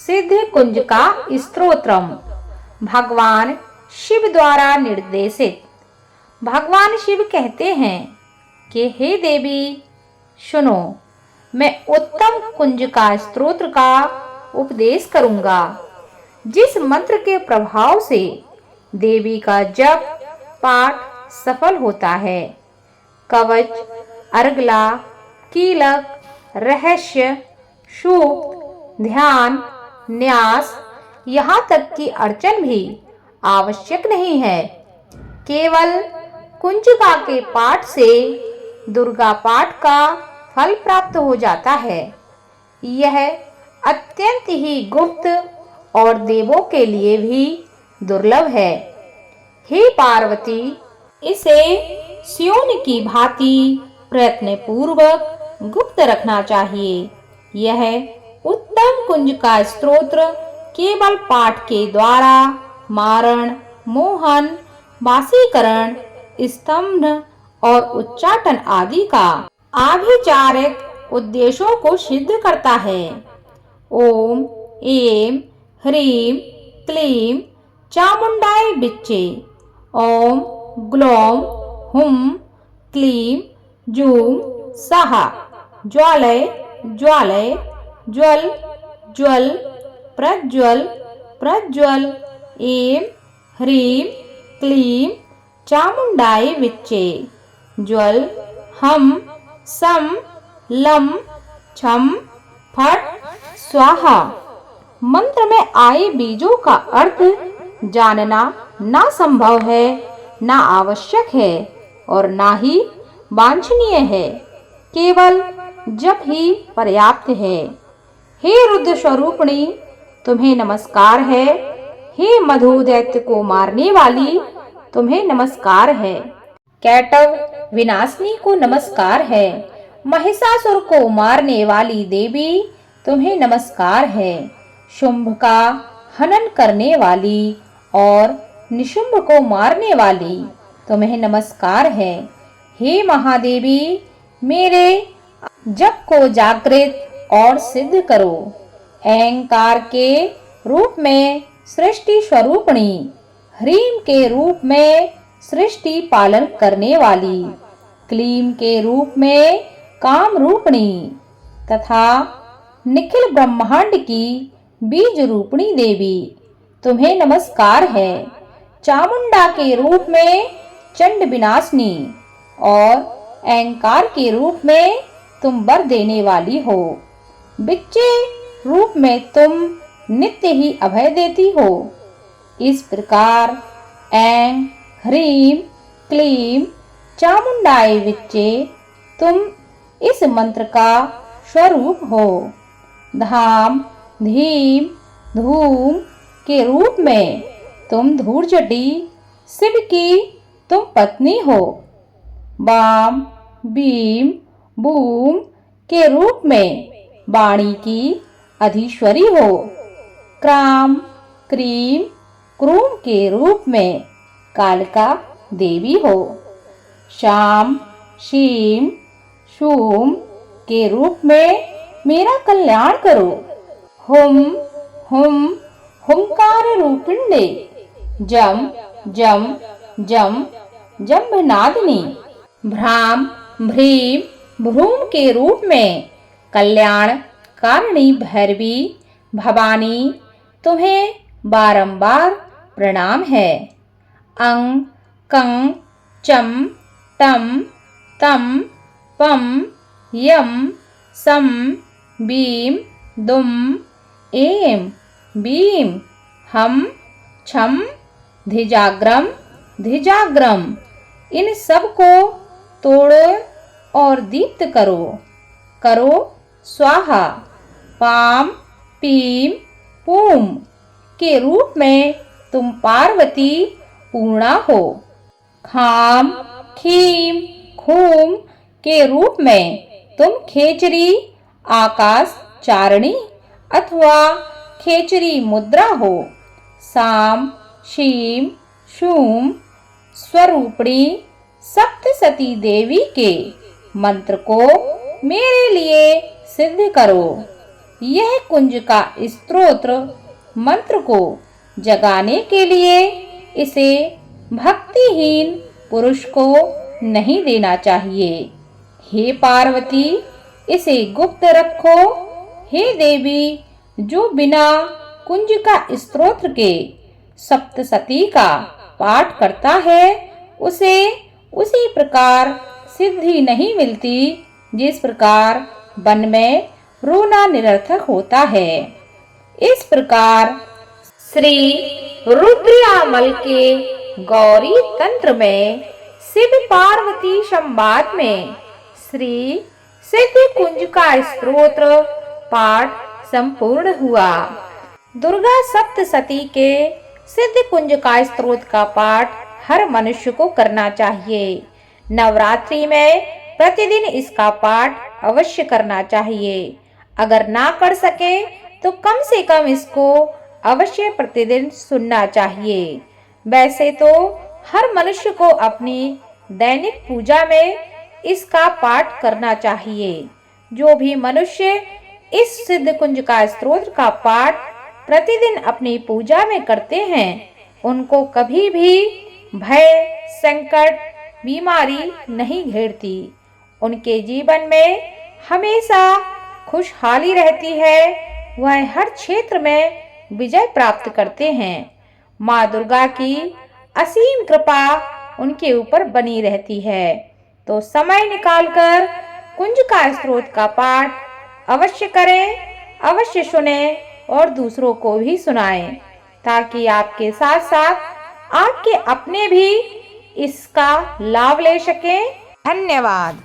सिद्ध कुंज का स्तोत्रम भगवान शिव द्वारा निर्देशित। भगवान शिव कहते हैं कि हे देवी सुनो, मैं उत्तम कुंज का स्तोत्र का उपदेश करूंगा, जिस मंत्र के प्रभाव से देवी का जप पाठ सफल होता है। कवच, अर्गला, कीलक, रहस्य, सूक्त, ध्यान, न्यास, यहाँ तक कि अर्चन भी आवश्यक नहीं है। केवल कुंजिका के पाठ से दुर्गा पाठ का फल प्राप्त हो जाता है। यह अत्यंत ही गुप्त और देवों के लिए भी दुर्लभ है। हे पार्वती, इसे स्योन की भांति प्रयत्न पूर्वक गुप्त रखना चाहिए। यह उत्तम कुंज का स्तोत्र केवल पाठ के द्वारा मारण, मोहन, वाशीकरण, स्तंभ और उच्चाटन आदि का आभिचारिक उद्देश्यों को सिद्ध करता है। ओम ऐं ह्रीं क्लीं चामुंडाय विच्चे। ओम ग्लौं हुं क्लीं जूं सहा। ज्वालय ज्वालय, ज्वल ज्वल, प्रज्वल प्रज्वल। ऐं ह्रीं क्लीं चामुंडाय विच्चे। ज्वल हम सम लं छम फट स्वाहा। मंत्र में आए बीजों का अर्थ जानना ना संभव है, ना आवश्यक है और ना ही वांछनीय है। केवल जप ही पर्याप्त है। हे रुद्र स्वरूपिणी, तुम्हें नमस्कार है। हे मधु दैत्य को मारने वाली, तुम्हें नमस्कार है। कैटव विनाशिनी को नमस्कार है। महिषासुर को मारने वाली देवी, तुम्हें नमस्कार है। शुंभ का हनन करने वाली और निशुंभ को मारने वाली, तुम्हें नमस्कार है। हे महादेवी, मेरे जप को जागृत और सिद्ध करो। ऐंकार के रूप में सृष्टि स्वरूपिणी, ह्रीं के रूप में सृष्टि पालन करने वाली, क्लीं के रूप में काम रूपिणी तथा निखिल ब्रह्मांड की बीज रूपिणी देवी, तुम्हें नमस्कार है। चामुंडा के रूप में चंड विनाशिनी और ऐंकार के रूप में तुम वर देने वाली हो। बिच्चे रूप में तुम नित्य ही अभय देती हो। इस प्रकार ऐं ह्रीं क्लीं चामुंडाय विच्चे तुम इस मंत्र का स्वरूप हो। धाम धीम धूम के रूप में तुम धूर्जटी शिव की तुम पत्नी हो। बाम बीम बूम के रूप में वाणी की अधीश्वरी हो। क्राम क्रीम क्रूम के रूप में कालिका देवी हो। शाम शीम शूम के रूप में मेरा कल्याण करो। हुम हुम हुंकार रूपिण्डे। जम जम जम जम्भनादिनी। भ्राम भ्रीम भ्रूम के रूप में कल्याण कारिणी भैरवी भवानी, तुम्हें बारंबार प्रणाम है। अंग कंग चम टम तम पम यम सम बीम दुम एम बीम हम छम धिजाग्रम धिजाग्रम। इन सब को तोड़ो और दीप्त करो। करो स्वाहा। पाम पीम पूम के रूप में तुम पार्वती पूर्णा हो। खाम खीम खूम के रूप में तुम खेचरी आकाश चारणी अथवा खेचरी मुद्रा हो। साम शीम शूम स्वरूपणी सप्तसती देवी के मंत्र को मेरे लिए सिद्ध करो। यह कुंज का स्तोत्र मंत्र को जगाने के लिए इसे भक्तिहीन पुरुष को नहीं देना चाहिए। हे पार्वती, इसे गुप्त रखो। हे देवी, जो बिना कुंज का स्तोत्र के सप्तशती का पाठ करता है उसे उसी प्रकार सिद्धि नहीं मिलती जिस प्रकार वन में रोना निरर्थक होता है। इस प्रकार श्री रुद्रयामल के गौरी तंत्र में शिव पार्वती संवाद में श्री सिद्ध कुंज का स्तोत्र पाठ संपूर्ण हुआ। दुर्गा सप्तशती के सिद्ध कुंज का स्तोत्र का पाठ हर मनुष्य को करना चाहिए। नवरात्रि में प्रतिदिन इसका पाठ अवश्य करना चाहिए। अगर ना कर सके तो कम से कम इसको अवश्य प्रतिदिन सुनना चाहिए। वैसे तो हर मनुष्य को अपनी दैनिक पूजा में इसका पाठ करना चाहिए। जो भी मनुष्य इस सिद्ध कुंज का स्तोत्र का पाठ प्रतिदिन अपनी पूजा में करते हैं उनको कभी भी भय, संकट, बीमारी नहीं घेरती। उनके जीवन में हमेशा खुशहाली रहती है। वह हर क्षेत्र में विजय प्राप्त करते हैं। माँ दुर्गा की असीम कृपा उनके ऊपर बनी रहती है। तो समय निकालकर कुंज का स्तोत्र का पाठ अवश्य करें, अवश्य सुने और दूसरों को भी सुनाएं, ताकि आपके साथ साथ आपके अपने भी इसका लाभ ले सकें। धन्यवाद।